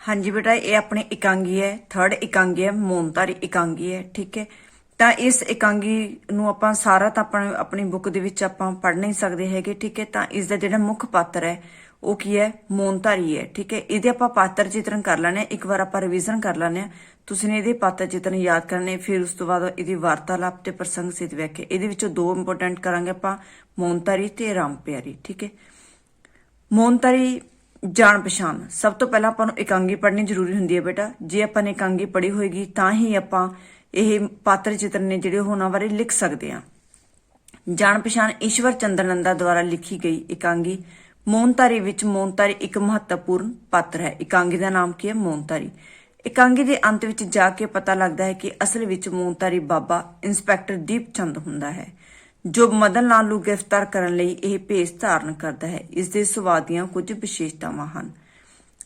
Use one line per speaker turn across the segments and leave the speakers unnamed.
हाँ जी बेटा, ये अपनी इकांगी है, थर्ड इकांगी है, ਮੌਨਧਾਰੀ ਇਕਾਂਗੀ है। ठीक है, ਤਾਂ ਇਸ ਇਕਾਂਗੀ ਨੂੰ ਆਪਾਂ ਸਾਰਾ ਤਾਂ ਆਪਣੀ ਬੁੱਕ ਦੇ ਵਿੱਚ ਆਪਾਂ ਪੜ੍ਹ ਨਹੀਂ ਸਕਦੇ ਹੈਗੇ। ਠੀਕ ਹੈ, ਤਾਂ ਇਸ ਦਾ ਜਿਹੜਾ ਮੁੱਖ ਪਾਤਰ ਹੈ ਉਹ ਕੀ ਹੈ? ਮੌਨਧਾਰੀ ਹੈ। ਠੀਕ ਹੈ, ਇਹਦੇ ਆਪਾਂ ਪਾਤਰ ਚਿਤਰਨ ਕਰ ਲੈਣੇ, ਇੱਕ ਵਾਰ ਆਪਾਂ ਰਿਵੀਜ਼ਨ ਕਰ ਲੈਣੇ ਆ। ਤੁਸੀਂ ਨੇ ਇਹਦੇ ਪਾਤਰ ਚਿਤਰਨ ਯਾਦ ਕਰਨੇ, ਫਿਰ ਉਸ ਤੋਂ ਬਾਅਦ ਇਹਦੀ ਵਾਰਤਾਲਾਪ ਤੇ ਪ੍ਰਸੰਗ ਸਿੱਧ ਵਿਆਖਿਆ। ਇਹਦੇ ਵਿੱਚੋਂ ਦੋ ਇੰਪੋਰਟੈਂਟ ਕਰਾਂਗੇ ਆਪਾਂ, ਮੌਨਧਾਰੀ ਤੇ ਰਾਮ ਪਿਆਰੀ। ਠੀਕ ਹੈ, ਮੌਨਧਾਰੀ ਜਾਣ ਪਛਾਣ। ਸਭ ਤੋਂ ਪਹਿਲਾਂ ਆਪਾਂ ਨੂੰ ਇਕਾਂਗੀ ਪੜ੍ਹਨੀ ਜ਼ਰੂਰੀ ਹੁੰਦੀ ਹੈ ਬੇਟਾ। ਜੇ ਆਪਾਂ ਨੇ ਇਕਾਂਗੀ ਪੜ੍ਹੀ ਹੋਏਗੀ ਤਾਂ ਹੀ ਆਪਾਂ ਇਹ ਪਾਤਰ ਚਿੱਤਰ ਨੇ ਜਿਹੜੇ ਉਹਨਾਂ ਬਾਰੇ ਲਿਖ ਸਕਦੇ ਹਾਂ। ਜਾਣ ਪਛਾਣ ਈਸ਼ਵਰ ਚੰਦਰ ਨੰਦਾ ਦੁਆਰਾ ਲਿਖੀ ਗਈ ਇਕਾਂਗੀ। ਮੌਨਧਾਰੀ ਵਿੱਚ ਮੌਨਧਾਰੀ ਇੱਕ ਮਹੱਤਵਪੂਰਨ ਪਾਤਰ ਹੈ। ਇਕਾਂਗੀ ਦਾ ਨਾਮ ਕੀ ਹੈ? ਮੌਨਧਾਰੀ। ਇਕਾਂਗੀ ਦੇ ਅੰਤ ਵਿੱਚ ਜਾ ਕੇ ਪਤਾ ਲੱਗਦਾ ਹੈ ਕਿ ਅਸਲ ਵਿੱਚ ਮੌਨਧਾਰੀ ਬਾਬਾ ਇੰਸਪੈਕਟਰ ਦੀਪ ਚੰਦ ਹੁੰਦਾ ਹੈ, ਜੋ ਮਦਨ ਲਾਲ ਨੂੰ ਗ੍ਰਿਫਤਾਰ ਕਰਨ ਲਈ ਇਹ ਭੇਸ ਧਾਰਨ ਕਰਦਾ ਹੈ। ਇਸ ਦੇ ਸੁਭਾਅ ਦੀਆਂ ਕੁਝ ਵਿਸ਼ੇਸ਼ਤਾਵਾਂ ਹਨ।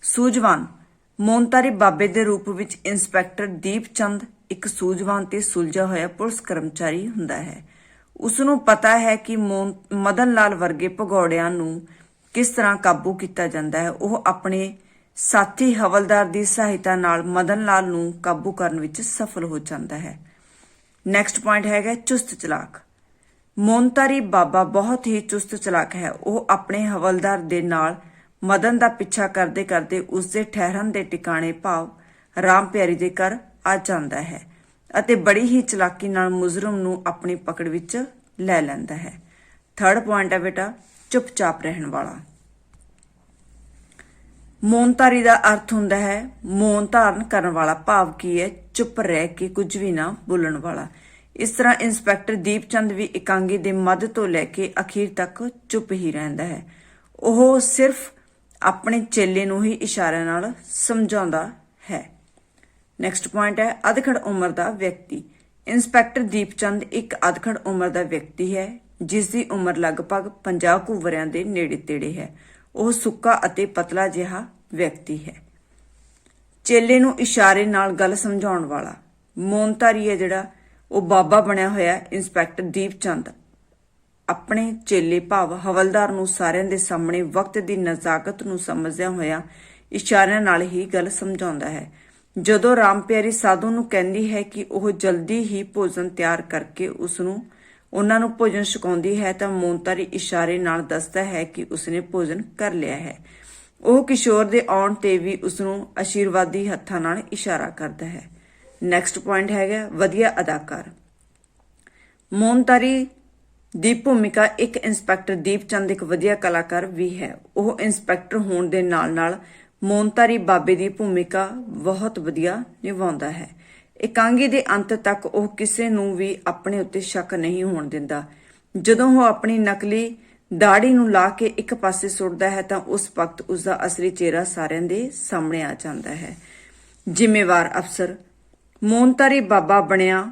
ਸੂਝਵਾਨ। ਮੌਨਧਾਰੀ ਬਾਬੇ ਦੇ ਰੂਪ ਵਿੱਚ ਇੰਸਪੈਕਟਰ ਦੀਪ ਚੰਦ ਇੱਕ ਸੂਝਵਾਨ ਤੇ ਸੁਲਝਿਆ ਹੋਇਆ ਪੁਲਿਸ ਕਰਮਚਾਰੀ ਹੁੰਦਾ ਹੈ। ਉਸ ਨੂੰ ਪਤਾ ਹੈ ਕਿ ਮਦਨ ਲਾਲ ਵਰਗੇ ਭਗੌੜਿਆਂ ਨੂੰ ਕਿਸ ਤਰ੍ਹਾਂ ਕਾਬੂ ਕੀਤਾ ਜਾਂਦਾ ਹੈ। ਉਹ ਆਪਣੇ ਸਾਥੀ ਹਵਲਦਾਰ ਦੀ ਸਹਾਇਤਾ ਨਾਲ ਮਦਨ ਲਾਲ ਨੂੰ ਕਾਬੂ ਕਰਨ ਵਿੱਚ ਸਫਲ ਹੋ ਜਾਂਦਾ ਹੈ। ਨੈਕਸਟ ਪੁਆਇੰਟ ਹੈਗਾ ਚੁਸਤ ਚਲਾਕ। ਮੌਨਧਾਰੀ ਬਾਬਾ ਬਹੁਤ ਹੀ ਚੁਸਤ ਚਲਾਕ ਹੈ। ਉਹ ਆਪਣੇ ਹਵਲਦਾਰ ਦੇ ਨਾਲ ਮਦਨ ਦਾ ਪਿੱਛਾ ਕਰਦੇ ਕਰਦੇ ਉਸਦੇ ਠਹਿਰਨ ਦੇ ਟਿਕਾਣੇ ਭਾਵ ਰਾਮ ਪਿਆਰੀ ਦੇ ਘਰ ਆ ਜਾਂਦਾ ਹੈ ਅਤੇ ਬੜੀ ਹੀ ਚਲਾਕੀ ਨਾਲ ਮੁਜਰਮ ਨੂੰ ਆਪਣੀ ਪਕੜ ਵਿੱਚ ਲੈ ਲੈਂਦਾ ਹੈ। ਥਰਡ ਪੁਆਇੰਟ ਹੈ ਬੇਟਾ ਚੁੱਪਚਾਪ ਰਹਿਣ ਵਾਲਾ। ਮੌਨਧਾਰੀ ਦਾ ਅਰਥ ਹੁੰਦਾ ਹੈ ਮੌਨ ਧਾਰਨ ਕਰਨ ਵਾਲਾ, ਭਾਵ ਕੀ ਹੈ? ਚੁੱਪ ਰਹਿ ਕੇ ਕੁਝ ਵੀ ਨਾ ਬੋਲਣ ਵਾਲਾ। ਇਸ ਤਰ੍ਹਾਂ ਇੰਸਪੈਕਟਰ ਦੀਪ ਚੰਦ ਵੀ ਇਕਾਂਗੀ ਦੇ ਮੱਧ ਤੋਂ ਲੈ ਕੇ ਅਖੀਰ ਤੱਕ ਚੁੱਪ ਹੀ ਰਹਿੰਦਾ ਹੈ। ਉਹ ਸਿਰਫ ਆਪਣੇ ਚੇਲੇ ਨੂੰ ਹੀ ਇਸ਼ਾਰਿਆਂ ਨਾਲ ਸਮਝਾਉਂਦਾ ਹੈ। ਨੈਕਸਟ ਪੁਆਇੰਟ ਹੈ ਅਧਖੜ ਉਮਰ ਦਾ ਵਿਅਕਤੀ। ਇੰਸਪੈਕਟਰ ਦੀਪ ਚੰਦ ਇੱਕ ਅਧਖੜ ਉਮਰ ਦਾ ਵਿਅਕਤੀ ਹੈ, ਜਿਸ ਦੀ ਉਮਰ ਲਗਭਗ 50 ਕੁ ਵਰਿਆਂ ਦੇ ਨੇੜੇ ਤੇੜੇ ਹੈ। ਉਹ ਸੁੱਕਾ ਅਤੇ ਪਤਲਾ ਜਿਹਾ ਵਿਅਕਤੀ ਹੈ। ਚੇਲੇ ਨੂੰ ਇਸ਼ਾਰੇ ਨਾਲ ਗੱਲ ਸਮਝਾਉਣ ਵਾਲਾ। ਮੌਨਧਾਰੀ ਹੈ ਜਿਹੜਾ ਉਹ ਬਾਬਾ ਬਣਿਆ ਹੋਇਆ ਇੰਸਪੈਕਟਰ ਦੀਪ ਚੰਦ ਆਪਣੇ ਚੇਲੇ ਭਾਵ ਹਵਲਦਾਰ ਨੂੰ ਸਾਰਿਆਂ ਦੇ ਸਾਹਮਣੇ ਵਕਤ ਦੀ ਨਜ਼ਾਕਤ ਨੂੰ ਸਮਝਦਿਆਂ ਹੋਇਆ ਇਸ਼ਾਰਿਆਂ ਨਾਲ ਹੀ ਗੱਲ ਸਮਝਾਉਂਦਾ ਹੈ। ਜਦੋਂ ਰਾਮ ਪਿਆਰੀ ਸਾਧੂ ਨੂੰ ਕਹਿੰਦੀ ਹੈ ਕਿ ਉਹ ਜਲਦੀ ਹੀ ਭੋਜਨ ਤਿਆਰ ਕਰਕੇ ਉਹਨਾਂ ਨੂੰ ਭੋਜਨ ਛਕਾਉਂਦੀ ਹੈ ਤਾਂ ਮੌਨਧਾਰੀ ਇਸ਼ਾਰੇ ਨਾਲ ਦੱਸਦਾ ਹੈ ਕਿ ਉਸਨੇ ਭੋਜਨ ਕਰ ਲਿਆ ਹੈ। ਉਹ ਕਿਸ਼ੋਰ ਦੇ ਆਉਣ ਤੇ ਵੀ ਉਸਨੂੰ ਆਸ਼ੀਰਵਾਦੀ ਹੱਥਾਂ ਨਾਲ ਇਸ਼ਾਰਾ ਕਰਦਾ ਹੈ। ਨੈਕਸਟ ਪੁਆਇੰਟ ਹੈਗਾ ਵਧੀਆ ਅਦਾਕਾਰ। ਮੌਨਧਾਰੀ ਦੀ ਭੂਮਿਕਾ ਇੱਕ ਇੰਸਪੈਕਟਰ ਦੀਪ ਚੰਦ ਇੱਕ ਵਧੀਆ ਕਲਾਕਾਰ ਵੀ ਹੈ। ਉਹ ਇੰਸਪੈਕਟਰ ਹੋਣ ਦੇ ਨਾਲ ਨਾਲ ਮੌਨਧਾਰੀ ਬਾਬੇ ਦੀ ਭੂਮਿਕਾ ਬਹੁਤ ਵਧੀਆ ਨਿਭਾਉਂਦਾ ਹੈ। ਇਕਾਂਗੀ ਦੇ ਅੰਤ ਤੱਕ ਉਹ ਕਿਸੇ ਨੂੰ ਵੀ ਆਪਣੇ ਉੱਤੇ ਸ਼ੱਕ ਨਹੀਂ ਹੋਣ ਦਿੰਦਾ। ਜਦੋਂ ਉਹ ਆਪਣੀ ਨਕਲੀ ਦਾੜੀ ਨੂੰ ਲਾ ਕੇ ਇੱਕ ਪਾਸੇ ਸੁੱਟਦਾ ਹੈ ਤਾਂ ਉਸ ਵਕਤ ਉਸਦਾ ਅਸਲੀ ਚਿਹਰਾ ਸਾਰਿਆਂ ਦੇ ਸਾਹਮਣੇ ਆ ਜਾਂਦਾ ਹੈ। ਜ਼ਿੰਮੇਵਾਰ ਅਫਸਰ। ਮੌਨਧਾਰੀ ਬਾਬਾ ਬਣਿਆ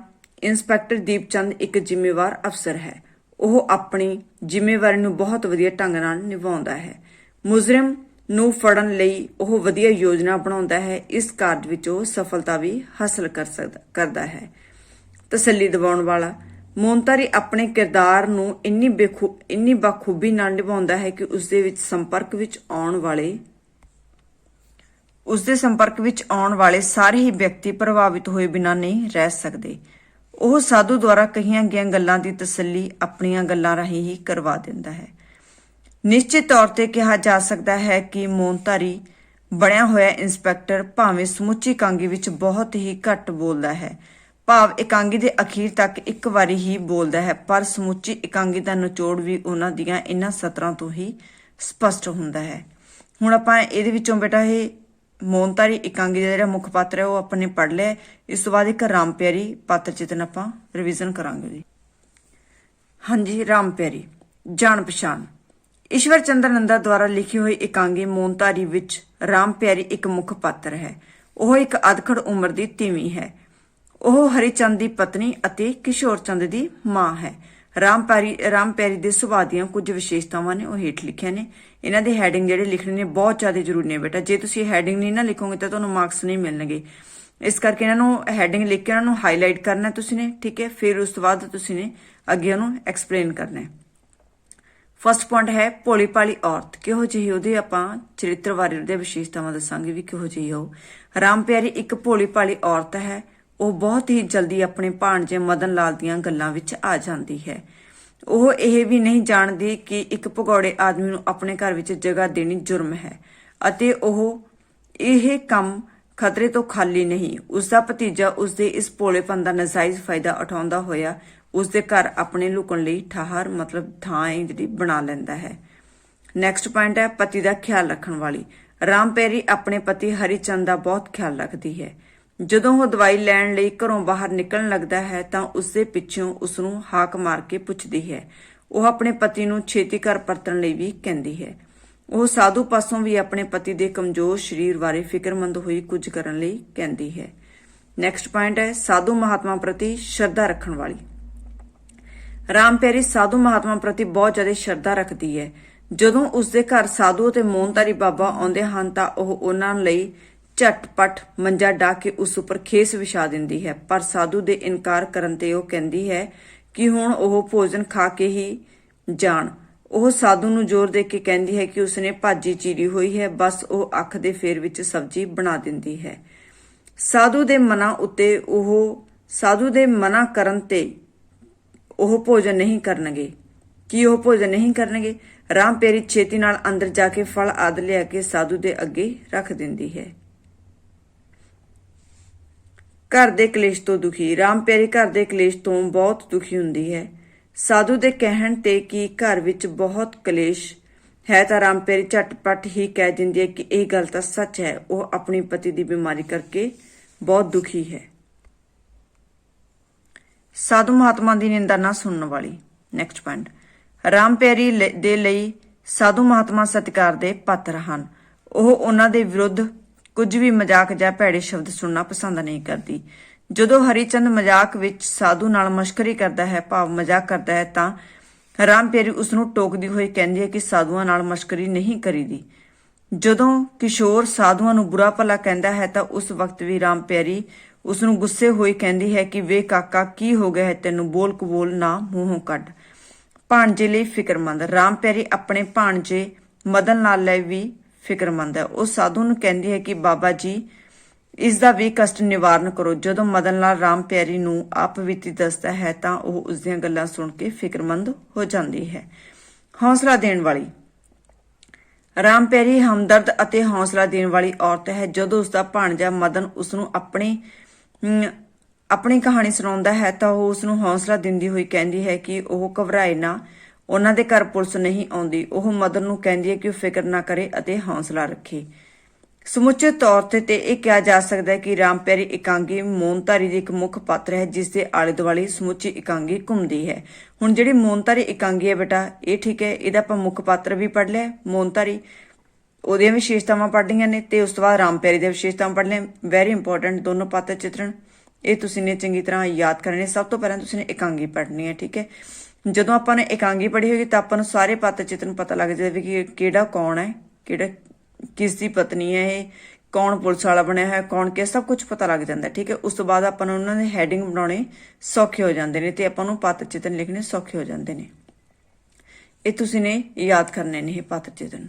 ਇੰਸਪੈਕਟਰ ਦੀਪ ਚੰਦ ਇੱਕ ਜ਼ਿੰਮੇਵਾਰ ਅਫਸਰ ਹੈ। ਉਹ ਆਪਣੀ ਜ਼ਿੰਮੇਵਾਰੀ ਨੂੰ ਬਹੁਤ ਵਧੀਆ ਢੰਗ ਨਾਲ ਨਿਭਾਉਂਦਾ ਹੈ। ਮੁਜਰਮ ਨੂੰ ਫੜਨ ਲਈ ਉਹ ਵਧੀਆ ਯੋਜਨਾ ਬਣਾਉਂਦਾ ਹੈ। ਇਸ ਕਾਰਜ ਵਿੱਚ ਉਹ ਸਫਲਤਾ ਵੀ ਹਾਸਲ ਕਰਦਾ ਹੈ। ਤਸੱਲੀ ਦਿਵਾਉਣ ਵਾਲਾ। ਮੌਨਧਾਰੀ ਆਪਣੇ ਕਿਰਦਾਰ ਨੂੰ ਇੰਨੀ ਬਖੂਬੀ ਨਾਲ ਨਿਭਾਉਂਦਾ ਹੈ ਕਿ ਉਸਦੇ ਸੰਪਰਕ ਵਿੱਚ ਆਉਣ ਵਾਲੇ ਸਾਰੇ ਹੀ ਵਿਅਕਤੀ ਪ੍ਰਭਾਵਿਤ ਹੋਏ ਬਿਨਾਂ ਨਹੀਂ ਰਹਿ ਸਕਦੇ। ਉਹ ਸਾਧੂ ਦੁਆਰਾ ਕਹੀਆਂ ਗਈਆਂ ਗੱਲਾਂ ਦੀ ਤਸੱਲੀ ਆਪਣੀਆਂ ਗੱਲਾਂ ਰਾਹੀਂ ਹੀ ਕਰਵਾ ਦਿੰਦਾ ਹੈ। ਨਿਸ਼ਚਿਤ ਤੌਰ ਤੇ ਕਿਹਾ ਜਾ ਸਕਦਾ ਹੈ ਕਿ ਮੌਨਧਾਰੀ ਬਣਿਆ ਹੋਇਆ ਇੰਸਪੈਕਟਰ ਭਾਵੇਂ ਸਮੁੱਚੀ ਇਕਾਂਗੀ ਵਿੱਚ ਬਹੁਤ ਹੀ ਘੱਟ ਬੋਲਦਾ ਹੈ, ਭਾਵ ਇਕਾਂਗੀ ਦੇ ਅਖੀਰ ਤੱਕ ਇੱਕ ਵਾਰੀ ਹੀ ਬੋਲਦਾ ਹੈ, ਪਰ ਸਮੁੱਚੀ ਇਕਾਂਗੀ ਦਾ ਨਿਚੋੜ ਵੀ ਉਹਨਾਂ ਦੀਆਂ ਇਹਨਾਂ ਸਤਰਾਂ ਤੋਂ ਹੀ ਸਪਸ਼ਟ ਹੁੰਦਾ ਹੈ। ਹੁਣ ਆਪਾਂ ਇਹਦੇ ਵਿੱਚੋਂ ਬੇਟਾ ਇਹ ਮੌਨਧਾਰੀ ਇਕਾਂਗੀ ਦਾ ਜਿਹੜਾ ਮੁੱਖ ਪਾਤਰ ਹੈ ਉਹ ਆਪਾਂ ਨੇ ਪੜ੍ਹ ਲਿਆ। ਇਸ ਤੋਂ ਬਾਅਦ ਇੱਕ ਰਾਮ ਪਿਆਰੀ ਪਾਤਰ ਚਿਤਰਨ ਆਪਾਂ ਰਿਵੀਜ਼ਨ ਕਰਾਂਗੇ ਜੀ। ਹਾਂਜੀ, ਰਾਮ ਪਿਆਰੀ ਜਾਣ ਪਛਾਣ। ਈਸ਼ਵਰ ਚੰਦਰ ਨੰਦਾ ਦੁਆਰਾ ਲਿਖੀ ਹੋਈ ਇਕਾਂਗੀ ਮੌਨਧਾਰੀ ਵਿੱਚ ਰਾਮ ਪਿਆਰੀ ਇੱਕ ਮੁੱਖ ਪਾਤਰ ਹੈ। ਉਹ ਇੱਕ ਅਧਖੜ ਉਮਰ ਦੀ ਤੀਵੀਂ ਹੈ। ਉਹ ਹਰੀ ਚੰਦ ਦੀ ਪਤਨੀ ਅਤੇ ਕਿਸ਼ੋਰ ਚੰਦ ਦੀ ਮਾਂ ਹੈ। ਰਾਮ ਪਿਆਰੀ ਦੇ ਸੁਭਾਅ ਦੀਆਂ ਕੁਝ ਵਿਸ਼ੇਸ਼ਤਾਵਾਂ ਨੇ ਉਹ ਹੇਠ ਲਿਖੀਆਂ ਨੇ। ਇਹਨਾਂ ਦੇ ਹੈਡਿੰਗ ਜਿਹੜੇ ਲਿਖਣੇ ਨੇ ਬਹੁਤ ਜ਼ਿਆਦਾ ਜ਼ਰੂਰੀ ਨੇ ਬੇਟਾ। ਜੇ ਤੁਸੀਂ ਹੈਡਿੰਗ ਨਹੀਂ ਨਾ ਲਿਖੋਗੇ ਤਾਂ ਤੁਹਾਨੂੰ ਮਾਰਕਸ ਨਹੀਂ ਮਿਲਣਗੇ। ਇਸ ਕਰਕੇ ਇਹਨਾਂ ਨੂੰ ਹੈਡਿੰਗ ਲਿਖ ਕੇ ਇਹਨਾਂ ਨੂੰ ਹਾਈਲਾਈਟ ਕਰਨਾ ਤੁਸੀਂ ਨੇ। ਠੀਕ ਹੈ, ਫਿਰ ਉਸ ਤੋਂ ਬਾਅਦ ਤੁਸੀਂ ਨੇ ਅੱਗੇ ਉਹਨੂੰ ਐਕਸਪਲੇਨ ਕਰਨਾ ਹੈ। ਫਸਟ ਪੁਆਇੰਟ ਹੈ ਭੋਲੀ ਭਾਲੀ ਔਰਤ। ਕਿਹੋ ਜਿਹੀ ਉਹਦੇ ਆਪਾਂ ਚਰਿੱਤਰ ਬਾਰੇ ਉਹਦੇ ਵਿਸ਼ੇਸ਼ਤਾਵਾਂ ਦੱਸਾਂਗੇ ਵੀ ਕਿਹੋ ਜਿਹੀ ਉਹ। ਰਾਮ ਪਿਆਰੀ ਇੱਕ ਭੋਲੀ ਭਾਲੀ ਔਰਤ ਹੈ। ਉਹ ਬਹੁਤ ਹੀ ਜਲਦੀ ਆਪਣੇ ਭਾਣਜੇ ਮਦਨ ਲਾਲ ਦੀਆਂ ਗੱਲਾਂ ਵਿੱਚ ਆ ਜਾਂਦੀ ਹੈ। ਉਹ ਇਹ ਵੀ ਨਹੀਂ ਜਾਣਦੀ ਕਿ ਇੱਕ ਭਗੌੜੇ ਆਦਮੀ ਨੂੰ ਆਪਣੇ ਘਰ ਵਿੱਚ ਜਗ੍ਹਾ ਦੇਣੀ ਜੁਰਮ ਹੈ ਅਤੇ ਉਹ ਇਹ ਕੰਮ ਖਤਰੇ ਤੋਂ ਖਾਲੀ ਨਹੀਂ। ਉਸਦਾ ਭਤੀਜਾ ਉਸਦੇ ਇਸ ਭੋਲੇਪਨ ਦਾ ਨਾਜਾਇਜ਼ ਫਾਇਦਾ ਉਠਾਉਂਦਾ ਹੋਇਆ ਉਸਦੇ ਘਰ ਆਪਣੇ ਲੁਕਣ ਲਈ ਠਾਹਰ ਮਤਲਬ ਥਾਂ ਜਿਹੜੀ ਬਣਾ ਲੈਂਦਾ ਹੈ। ਨੈਕਸਟ ਪੁਆਇੰਟ ਹੈ ਪਤੀ ਦਾ ਖਿਆਲ ਰੱਖਣ ਵਾਲੀ। ਰਾਮ ਪਿਆਰੀ ਆਪਣੇ ਪਤੀ ਹਰੀਚੰਦ ਦਾ ਬਹੁਤ ਖਿਆਲ ਰੱਖਦੀ ਹੈ। ਜਦੋਂ ਉਹ ਦਵਾਈ ਲੈਣ ਲਈ ਘਰੋਂ ਬਾਹਰ ਨਿਕਲਣ ਲੱਗਦਾ ਹੈ ਤਾਂ ਉਸਦੇ ਪਿੱਛੋਂ ਉਸਨੂੰ ਹਾਕ ਮਾਰ ਕੇ ਪੁੱਛਦੀ ਹੈ। ਉਹ ਆਪਣੇ ਪਤੀ ਨੂੰ ਛੇਤੀ ਘਰ ਪਰਤਣ ਲਈ ਵੀ ਕਹਿੰਦੀ ਹੈ। ਉਹ ਸਾਧੂ ਪਾਸੋਂ ਵੀ ਆਪਣੇ ਪਤੀ ਦੇ ਕਮਜ਼ੋਰ ਸਰੀਰ ਬਾਰੇ ਫਿਕਰਮੰਦ ਹੋਈ ਕੁਝ ਕਰਨ ਲਈ ਕਹਿੰਦੀ ਹੈ। ਨੈਕਸਟ ਪੁਆਇੰਟ ਹੈ ਸਾਧੂ ਮਹਾਤਮਾ ਪ੍ਰਤੀ ਸ਼ਰਧਾ ਰੱਖਣ ਵਾਲੀ। ਰਾਮ ਪਿਆਰੀ ਸਾਧੂ ਮਹਾਤਮਾ ਪ੍ਰਤੀ ਬਹੁਤ ਜ਼ਿਆਦਾ ਸ਼ਰਧਾ ਰੱਖਦੀ ਹੈ। ਜਦੋਂ ਉਸਦੇ ਘਰ ਸਾਧੂ ਅਤੇ ਮੋਹਨਧਾਰੀ ਬਾਬਾ ਆਉਂਦੇ ਹਨ ਤਾਂ ਉਹ ਉਹਨਾਂ ਲਈ ਝਟਪਟ ਮੰਜਾ ਢਾ ਕੇ ਉਸ ਉੱਪਰ ਖੇਸ ਵਿਛਾ ਦਿੰਦੀ ਹੈ, ਪਰ ਸਾਧੂ ਦੇ ਇਨਕਾਰ ਕਰਨ ਤੇ ਉਹ ਕਹਿੰਦੀ ਹੈ ਕਿ ਹੁਣ ਉਹ ਭੋਜਨ ਖਾ ਕੇ ਹੀ ਜਾਣ। ਉਹ ਸਾਧੂ ਨੂੰ ਜ਼ੋਰ ਦੇ ਕੇ ਕਹਿੰਦੀ ਹੈ ਕਿ ਉਸਨੇ ਭਾਜੀ ਚੀਰੀ ਹੋਈ ਹੈ, ਬਸ ਉਹ ਅੱਖ ਦੇ ਫੇਰ ਵਿੱਚ ਸਬਜ਼ੀ ਬਣਾ ਦਿੰਦੀ ਹੈ। ਸਾਧੂ ਦੇ ਮਨਾ ਕਰਨ ਤੇ ਉਹ ਭੋਜਨ ਨਹੀਂ ਕਰਨਗੇ। ਕੀ ਉਹ ਭੋਜਨ ਨਹੀਂ ਕਰਨਗੇ? ਰਾਮ ਪਿਆਰੀ ਛੇਤੀ ਨਾਲ ਅੰਦਰ ਜਾ ਕੇ ਫਲ ਆਦਿ ਲਿਆ ਕੇ ਸਾਧੂ ਦੇ ਅੱਗੇ ਰੱਖ ਦਿੰਦੀ ਹੈ। ਘਰ ਦੇ ਕਲੇਸ਼ ਤੋਂ ਦੁਖੀ। ਰਾਮ ਪਿਆਰੀ ਘਰ ਦੇ ਕਲੇਸ਼ ਤੋਂ ਬਹੁਤ ਦੁਖੀ ਹੁੰਦੀ ਹੈ। ਸਾਧੂ ਦੇ ਕਹਿਣ ਤੇ ਕਿ ਘਰ ਵਿੱਚ ਬਹੁਤ ਕਲੇਸ਼ ਹੈ ਤਾਂ ਰਾਮ ਪਿਆਰੀ ਝਟਪਟ ਹੀ ਕਹਿ ਦਿੰਦੀ ਹੈ ਕਿ ਇਹ ਗੱਲ ਤਾਂ ਸੱਚ ਹੈ। ਉਹ ਆਪਣੀ ਪਤੀ ਦੀ ਬਿਮਾਰੀ ਕਰਕੇ ਬਹੁਤ ਦੁਖੀ ਹੈ। ਸਾਧੂ ਮਹਾਤਮਾ ਦੀ ਨਿੰਦਾ ਨਾ ਸੁਣਨ ਵਾਲੀ। ਨੈਕਸਟ ਪੁਆਇੰਟ ਰਾਮ ਪਿਆਰੀ ਦੇ ਲਈ ਸਾਧੂ ਮਹਾਤਮਾ ਸਤਿਕਾਰ ਦੇ ਪਾਤਰ ਹਨ। ਉਹ ਉਹਨਾਂ ਦੇ ਵਿਰੁੱਧ ਕੁਝ ਵੀ ਮਜ਼ਾਕ ਜਾਂ ਭੈੜੇ ਸ਼ਬਦ ਸੁਣਨਾ ਪਸੰਦ ਨਹੀਂ ਕਰਦੀ। ਜਦੋਂ ਹਰੀਚੰਦ ਮਜ਼ਾਕ ਵਿੱਚ ਸਾਧੂ ਨਾਲ ਮਸ਼ਕਰੀ ਕਰਦਾ ਹੈ, ਭਾਵ ਮਜ਼ਾਕ ਕਰਦਾ ਹੈ, ਤਾਂ ਰਾਮ ਪਿਆਰੀ ਉਸਨੂੰ ਟੋਕਦੀ ਹੋਈ ਕਹਿੰਦੀ ਹੈ ਕਿ ਸਾਧੂਆਂ ਨਾਲ ਮਸ਼ਕਰੀ ਨਹੀਂ ਕਰੀਦੀ। ਜਦੋਂ ਕਿਸ਼ੋਰ ਸਾਧੂਆਂ ਨੂੰ ਬੁਰਾ ਭਲਾ ਕਹਿੰਦਾ ਹੈ ਤਾਂ ਉਸ ਵਕਤ ਵੀ ਰਾਮ ਪਿਆਰੀ ਉਸਨੂੰ ਗੁੱਸੇ ਹੋਈ ਕਹਿੰਦੀ ਹੈ ਕਿ ਵੇ ਕਾਕਾ ਕੀ ਹੋ ਗਿਆ ਹੈ ਤੈਨੂੰ, ਬੋਲ ਕਬੋਲ ਨਾ ਮੂੰਹੋਂ ਕੱਢ। ਭਾਣਜੇ ਲਈ ਫਿਕਰਮੰਦ। ਰਾਮ ਪਿਆਰੀ ਆਪਣੇ ਭਾਣਜੇ ਮਦਨ ਲਾਲ ਲਈ ਵੀ ਫਿਕਰਮੰਦ ਹੈ। ਉਹ ਸਾਧੂ ਨੂੰ ਕਹਿੰਦੀ ਹੈ ਕਿ ਬਾਬਾ ਜੀ ਇਸ ਦਾ ਵੀ ਕਸ਼ਟ ਨਿਵਾਰਨ ਕਰੋ। ਜਦੋਂ ਮਦਨ ਲਾਲ ਰਾਮ ਪਿਆਰੀ ਨੂੰ ਆਪ ਬੀਤੀ ਦੱਸਦਾ ਹੈ ਤਾਂ ਉਹ ਉਸਦੀਆਂ ਗੱਲਾਂ ਸੁਣ ਕੇ ਫਿਕਰਮੰਦ ਹੋ ਜਾਂਦੀ ਹੈ। ਹੌਸਲਾ ਦੇਣ ਵਾਲੀ। ਰਾਮ ਪਿਆਰੀ ਹਮਦਰਦ ਅਤੇ ਹੌਸਲਾ ਦੇਣ ਵਾਲੀ ਔਰਤ ਹੈ। ਜਦੋਂ ਉਸਦਾ ਭਾਣਜਾ ਮਦਨ ਉਸਨੂੰ ਆਪਣੀ ਕਹਾਣੀ ਸੁਣਾਉਂਦਾ ਹੈ ਤਾਂ ਉਹ ਉਸਨੂੰ ਹੌਸਲਾ ਦਿੰਦੀ ਹੋਈ ਕਹਿੰਦੀ ਹੈ ਕਿ ਉਹ ਘਬਰਾਏ ਨਾ, ਉਹਨਾਂ ਦੇ ਘਰ ਪੁਲਿਸ ਨਹੀਂ ਆਉਂਦੀ। ਉਹ ਮਦਨ ਨੂੰ ਕਹਿੰਦੀ ਹੈ ਕਿ ਉਹ ਫਿਕਰ ਨਾ ਕਰੇ ਅਤੇ ਹੌਸਲਾ ਰੱਖੇ। ਸਮੁੱਚੇ ਤੌਰ ਤੇ ਇਹ ਕਿਹਾ ਜਾ ਸਕਦਾ ਹੈ ਕਿ ਰਾਮ ਪਿਆਰੀ ਇਕਾਂਗੀ ਮੋਹਨਧਾਰੀ ਦੀ ਇੱਕ ਮੁੱਖ ਪਾਤਰ ਹੈ ਜਿਸ ਦੇ ਆਲੇ ਦੁਆਲੇ ਸਮੁੱਚੀ ਇਕਾਂਗੀ ਘੁੰਮਦੀ ਹੈ। ਹੁਣ ਜਿਹੜੀ ਮੋਹਨਧਾਰੀ ਇਕਾਂਗੀ ਹੈ ਬੇਟਾ, ਇਹ ਠੀਕ ਹੈ, ਇਹਦਾ ਆਪਾਂ ਮੁੱਖ ਪਾਤਰ ਵੀ ਪੜ੍ਹ ਲਿਆ ਮੋਹਨਧਾਰੀ, ਉਹਦੀਆਂ ਵਿਸ਼ੇਸ਼ਤਾਵਾਂ ਪੜ੍ਹ ਲਈਆਂ ਨੇ ਤੇ ਉਸ ਤੋਂ ਬਾਅਦ ਰਾਮ ਪਿਆਰੀ ਦੀਆਂ ਵਿਸ਼ੇਸ਼ਤਾਵਾਂ ਪੜ੍ਹ ਲਈਆਂ। ਵੈਰੀ ਇੰਪੋਰਟੈਂਟ ਦੋਨੋਂ ਪਾਤਰ ਚਿੱਤਰਣ, ਇਹ ਤੁਸੀਂ ਨੇ ਚੰਗੀ ਤਰ੍ਹਾਂ ਯਾਦ ਕਰਨੇ। ਸਭ ਤੋਂ ਪਹਿਲਾਂ ਤੁਸੀਂ ਨੇ ਇਕਾਂਗੀ ਪੜ੍ਹਨੀ ਹੈ, ਠੀਕ ਹੈ। ਜਦੋਂ ਆਪਾਂ ਨੇ ਇਕਾਂਗੀ ਪੜ੍ਹੀ ਹੋਗੀ ਤਾਂ ਆਪਾਂ ਨੂੰ ਸਾਰੇ ਪਾਤਰ ਚਿੱਤਰਨ ਪਤਾ ਲੱਗ ਜਾਵੇ ਕਿ ਕਿਹੜਾ ਕੌਣ ਹੈ, ਕਿਹੜਾ ਕਿਸ ਦੀ ਪਤਨੀ ਹੈ, ਇਹ ਕੌਣ ਪੁਲਿਸ ਵਾਲਾ ਬਣਿਆ ਹੈ, ਕੌਣ ਕਿਸ, ਸਭ ਕੁਝ ਪਤਾ ਲੱਗ ਜਾਂਦਾ, ਠੀਕ ਹੈ। ਉਸ ਤੋਂ ਬਾਅਦ ਆਪਾਂ ਨੂੰ ਉਹਨਾਂ ਦੇ ਹੈਡਿੰਗ ਬਣਾਉਣੇ ਸੌਖੇ ਹੋ ਜਾਂਦੇ ਨੇ ਤੇ ਆਪਾਂ ਨੂੰ ਪਾਤਰ ਚਿੱਤਰਨ ਲਿਖਣੇ ਸੌਖੇ ਹੋ ਜਾਂਦੇ ਨੇ। ਇਹ ਤੁਸੀਂ ਨੇ ਯਾਦ ਕਰਨੇ ਨੇ ਇਹ ਪਾਤਰ ਚਿੱਤਰਨ।